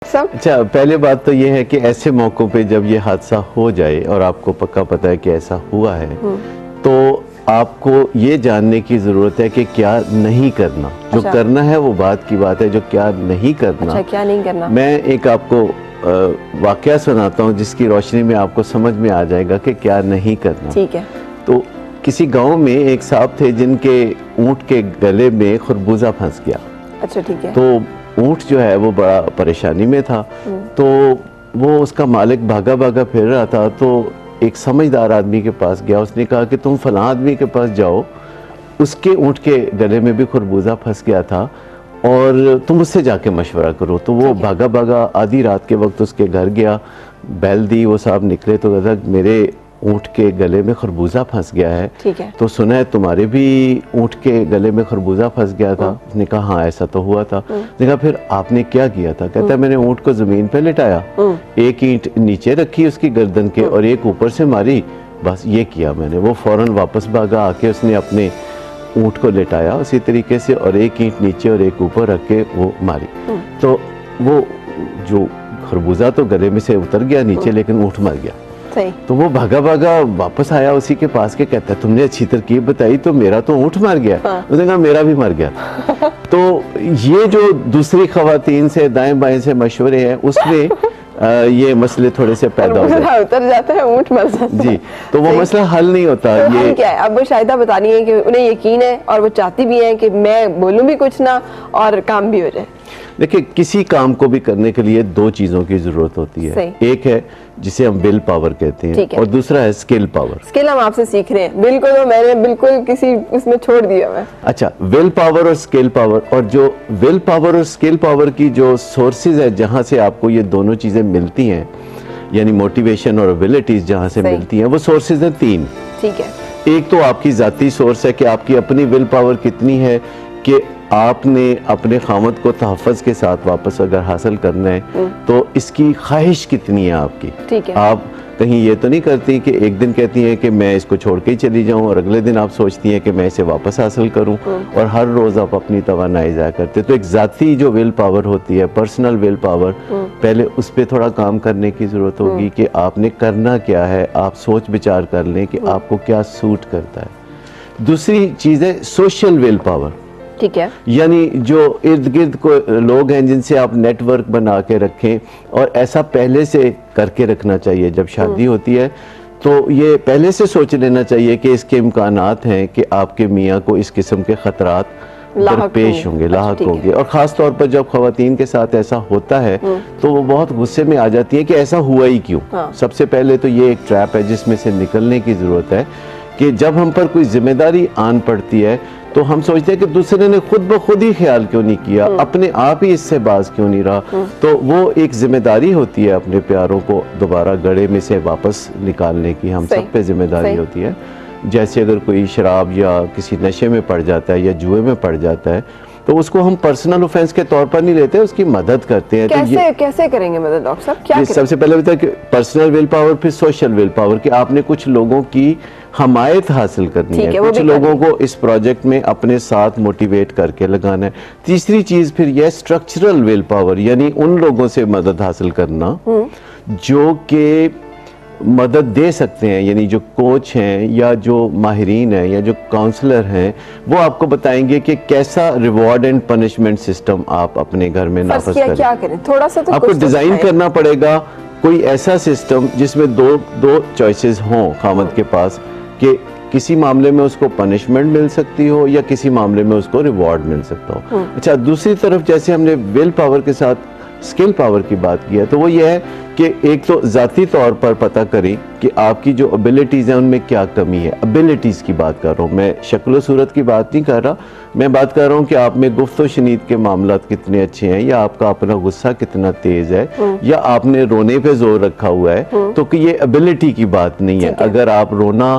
सब। अच्छा, पहले बात तो ये है कि ऐसे मौक़ों पे जब ये हादसा हो जाए और आपको पक्का पता है कि ऐसा हुआ है, तो आपको ये जानने की ज़रूरत है कि क्या नहीं करना। जो करना है वो बात की बात है, जो क्या नहीं करना। अच्छा, क्या नहीं करना। मैं एक आपको वाक़या सुनाता हूँ जिसकी रोशनी में आपको समझ में आ जाएगा कि क्या नहीं करना। ठीक है। तो किसी गांव में एक साहब थे जिनके ऊँट के गले में खरबूजा फंस गया। अच्छा, ठीक है। तो ऊँट जो है वो बड़ा परेशानी में था, तो वो उसका मालिक भागा भागा फिर रहा था। तो एक समझदार आदमी के पास गया, उसने कहा कि तुम फलां आदमी के पास जाओ, उसके ऊँट के गले में भी खरबूजा फंस गया था और तुम उससे जाके मशवरा करो। तो वो भागा भागा आधी रात के वक्त उसके घर गया, बैल दी, वो साहब निकले तो कहता मेरे ऊँट के गले में खरबूजा फंस गया है। ठीक है। तो सुना है तुम्हारे भी ऊँट के गले में खरबूजा फंस गया था। उसने कहा हाँ ऐसा तो हुआ था। उसने कहा फिर आपने क्या किया था? कहता है मैंने ऊँट को जमीन पे लिटाया, एक ईंट नीचे रखी उसकी गर्दन के और एक ऊपर से मारी, बस ये किया मैंने। वो फौरन वापस भागा, आके उसने अपने ऊँट को लिटाया उसी तरीके से और एक ईंट नीचे और एक ऊपर रख के वो मारी। तो वो जो खरबूजा तो गले में से उतर गया नीचे, लेकिन ऊँट मर गया। सही। तो वो भागा भागा वापस आया उसी के पास के, कहता है तुमने अच्छी तरकीब बताई, तो मेरा तो ऊँट मर गया। उसने कहा मेरा भी मर गया। तो ये जो दूसरी खवातीन से दाएं बाएं से मशवरे हैं उसमें ये मसले थोड़े से पैदा हो जाते, उतर जाता है, ऊँट मर जाता है। जी, तो वो मसला हल नहीं होता। तो ये क्या है, अब वो शाहिदा बतानी है कि उन्हें यकीन है और वो चाहती भी है कि मैं बोलूं भी कुछ ना और काम भी हो जाए। देखिए, किसी काम को भी करने के लिए दो चीज़ों की ज़रूरत होती है। एक है जिसे हम विल पावर कहते हैं और दूसरा है स्किल पावर। स्किल हम आपसे सीख रहे हैं, बिल्कुल तो मैंने बिल्कुल किसी उसमें छोड़ दिया मैं। अच्छा, विल पावर और स्किल पावर, और जो विल पावर और स्किल पावर की जो सोर्सेज है जहाँ से आपको ये दोनों चीज़ें मिलती हैं, यानी मोटिवेशन और एबिलिटीज जहाँ से मिलती हैं, वो सोर्सेज हैं तीन। ठीक है। एक तो आपकी ज़ाती सोर्स है कि आपकी अपनी विल पावर कितनी है कि आपने अपने खामद को तहफ़्फ़ुज़ के साथ वापस अगर हासिल करना है तो इसकी ख्वाहिश कितनी है आपकी। ठीक है। आप कहीं ये तो नहीं करती कि एक दिन कहती हैं कि मैं इसको छोड़ के ही चली जाऊं और अगले दिन आप सोचती हैं कि मैं इसे वापस हासिल करूं और हर रोज़ आप अपनी तवानाई ज़ाया करते। तो एक ज़ाती जो विल पावर होती है, पर्सनल विल पावर, पहले उस पर थोड़ा काम करने की ज़रूरत होगी कि आपने करना क्या है। आप सोच विचार कर लें कि आपको क्या सूट करता है। दूसरी चीज़ है सोशल विल पावर। ठीक है। यानी जो इर्द गिर्द को लोग हैं जिनसे आप नेटवर्क बना के रखें, और ऐसा पहले से करके रखना चाहिए। जब शादी होती है तो ये पहले से सोच लेना चाहिए कि इसके इम्कानात हैं कि आपके मियाँ को इस किस्म के ख़तरात दरपेश होंगे, लाहक होंगे। और ख़ास तौर पर जब ख़वातीन के साथ ऐसा होता है तो वो बहुत गुस्से में आ जाती है कि ऐसा हुआ ही क्यों। सबसे पहले तो ये एक ट्रैप है जिसमें से निकलने की ज़रूरत है कि जब हम पर कोई जिम्मेदारी आन पड़ती है तो हम सोचते हैं कि दूसरे ने खुद ब खुद ही ख्याल क्यों नहीं किया, अपने आप ही इससे बाज क्यों नहीं रहा। तो वो एक जिम्मेदारी होती है अपने प्यारों को दोबारा गड़े में से वापस निकालने की, हम सब पे जिम्मेदारी होती है। जैसे अगर कोई शराब या किसी नशे में पड़ जाता है या जुए में पड़ जाता है तो उसको हम पर्सनल ऑफेंस के तौर पर नहीं लेते, उसकी मदद करते हैं। कैसे, तो कैसे करेंगे मदद डॉक्टर साहब? क्या सबसे पहले बताया कि पर्सनल विल पावर, फिर सोशल विल पावर कि आपने कुछ लोगों की हमायत हासिल करनी है, कुछ लोगों को इस प्रोजेक्ट में अपने साथ मोटिवेट करके लगाना है। तीसरी चीज फिर यह स्ट्रक्चरल विल पावर, यानी उन लोगों से मदद हासिल करना जो कि मदद दे सकते हैं, यानी जो कोच हैं या जो माहिरीन हैं या जो काउंसलर हैं, वो आपको बताएंगे कि कैसा रिवॉर्ड एंड पनिशमेंट सिस्टम आप अपने घर में नाफिज करें। क्या करें? थोड़ा सा तो आपको डिजाइन करना पड़ेगा कोई ऐसा सिस्टम जिसमें दो चॉइसेस हों खामद के पास कि किसी मामले में उसको पनिशमेंट मिल सकती हो या किसी मामले में उसको रिवॉर्ड मिल सकता हो। अच्छा, दूसरी तरफ जैसे हमने विल पावर के साथ स्किल पावर की बात की है तो वो ये है कि एक तो ज़ाती तौर पर पता करें कि आपकी जो एबिलिटीज़ हैं उनमें क्या कमी है। एबिलिटीज़ की बात कर रहा हूँ मैं, शक्ल सूरत की बात नहीं कर रहा। मैं बात कर रहा हूँ कि आप में गुफ्त व शनीद के मामलात कितने अच्छे हैं, या आपका अपना गुस्सा कितना तेज़ है, या आपने रोने पे जोर रखा हुआ है। तो कि ये एबिलिटी की बात नहीं है। अगर आप रोना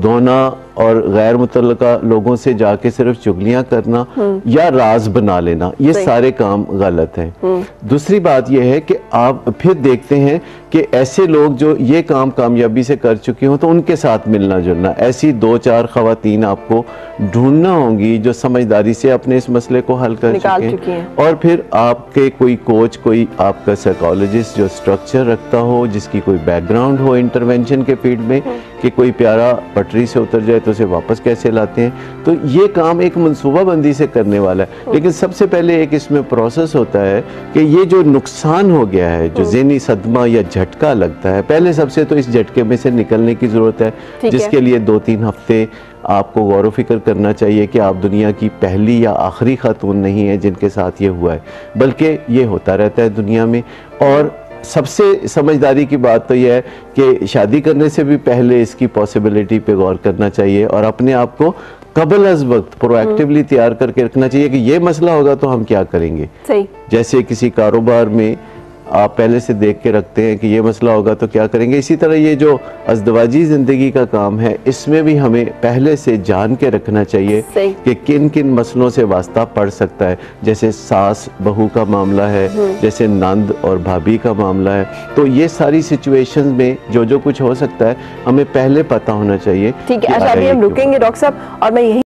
धोना और गैर मुतल्लका लोगों से जाके सिर्फ चुगलियां करना या राज बना लेना, ये सारे काम गलत हैं। दूसरी बात यह है कि आप फिर देखते हैं कि ऐसे लोग जो ये काम कामयाबी से कर चुके हों तो उनके साथ मिलना जुलना, ऐसी 2-4 ख़वातीन आपको ढूंढना होंगी जो समझदारी से अपने इस मसले को हल कर चुके हैं। और फिर आपके कोई कोच, कोई आपका साइकोलॉजिस्ट जो स्ट्रक्चर रखता हो, जिसकी कोई बैकग्राउंड हो इंटरवेंशन के फील्ड में, कि कोई प्यारा पटरी से उतर जाए तो उसे वापस कैसे लाते हैं। तो ये काम एक मनसूबाबंदी से करने वाला है। लेकिन सबसे पहले एक इसमें प्रोसेस होता है कि ये जो नुकसान हो गया है, जो ज़हनी सदमा या झटका लगता है, पहले सबसे तो इस झटके में से निकलने की ज़रूरत है, जिसके लिए 2-3 हफ्ते आपको गौर व फिक्र करना चाहिए कि आप दुनिया की पहली या आखिरी खातून नहीं है जिनके साथ ये हुआ है, बल्कि ये होता रहता है दुनिया में। और सबसे समझदारी की बात तो यह है कि शादी करने से भी पहले इसकी पॉसिबिलिटी पे गौर करना चाहिए और अपने आप को कबल अज वक्त प्रोएक्टिवली तैयार करके रखना चाहिए कि ये मसला होगा तो हम क्या करेंगे। सही। जैसे किसी कारोबार में आप पहले से देख के रखते हैं कि ये मसला होगा तो क्या करेंगे, इसी तरह ये जो अज़दवाजी ज़िंदगी का काम है इसमें भी हमें पहले से जान के रखना चाहिए कि किन किन मसलों से वास्ता पड़ सकता है। जैसे सास बहू का मामला है, जैसे नंद और भाभी का मामला है, तो ये सारी सिचुएशंस में जो जो कुछ हो सकता है हमें पहले पता होना चाहिए। ठीक है, अच्छा अभी हम रुकेंगे डॉक्टर साहब और मैं यही